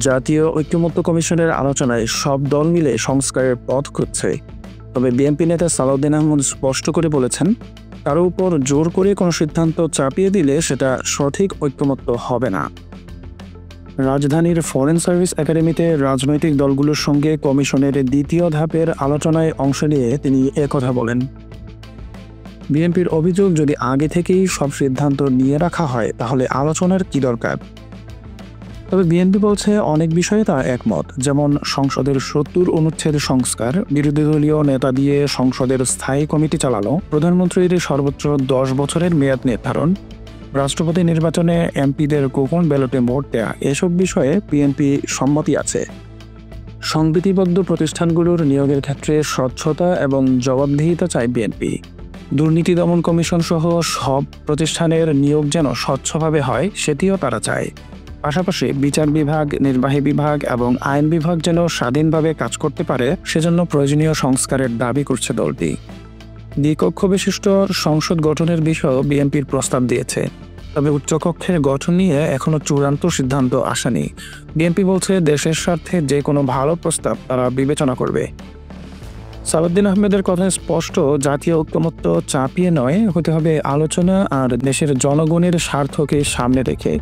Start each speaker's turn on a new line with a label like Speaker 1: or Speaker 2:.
Speaker 1: জাতীয় ঐকমত্য কমিশনের আলোচনায় সব দল মিলে সংস্কারের পথ খুঁজছে। তবে বিএনপি নেতা সালাউদ্দিন আহমদ স্পষ্ট করে বলেছেন, কারো উপর জোর করে কোনো সিদ্ধান্ত চাপিয়ে দিলে সেটা সঠিক ঐকমত্য হবে না। রাজধানীর ফরেন সার্ভিস একাডেমিতে রাজনৈতিক দলগুলোর সঙ্গে কমিশনের দ্বিতীয় ধাপের আলোচনায় অংশ নিয়ে তিনি একথা বলেন। বিএনপির অভিযোগ, যদি আগে থেকেই সব সিদ্ধান্ত নিয়ে রাখা হয় তাহলে আলোচনার কি দরকার। তবে বিএনপি বলছে অনেক বিষয়ে তারা একমত, যেমন সংসদের ৭০ অনুচ্ছেদ সংস্কার, বিরোধী দলীয় নেতা দিয়ে সংসদের স্থায়ী কমিটি চালানো, প্রধানমন্ত্রীর সর্বোচ্চ ১০ বছরের মেয়াদ নির্ধারণ, রাষ্ট্রপতি নির্বাচনে এমপিদের গোপন ব্যালটে ভোট দেয়া, এসব বিষয়ে বিএনপি সম্মতি আছে। সংবিধিবদ্ধ প্রতিষ্ঠানগুলোর নিয়োগের ক্ষেত্রে স্বচ্ছতা এবং জবাবদিহিতা চায় বিএনপি। দুর্নীতি দমন কমিশন সহ সব প্রতিষ্ঠানের নিয়োগ যেন স্বচ্ছভাবে হয়, সেটিও তারা চায়। পাশাপাশি বিচার বিভাগ, নির্বাহী বিভাগ এবং আইন বিভাগ যেন স্বাধীনভাবে কাজ করতে পারে, সেজন্য প্রয়োজনীয় সংস্কারের দাবি করছে দলটি। দ্বিকক্ষ বিশিষ্ট সংসদ গঠনের বিষয়েও বিএনপির প্রস্তাব দিয়েছে। তবে উচ্চকক্ষের গঠন নিয়ে এখনো চূড়ান্ত সিদ্ধান্ত আসেনি। বিএনপি বলছে দেশের স্বার্থে যে কোনো ভালো প্রস্তাব তারা বিবেচনা করবে। সালাউদ্দিন আহমেদের কথায় স্পষ্ট, জাতীয় ঐকমত্য চাপিয়ে নয়, হতে হবে আলোচনা আর দেশের জনগণের স্বার্থকে সামনে রেখে।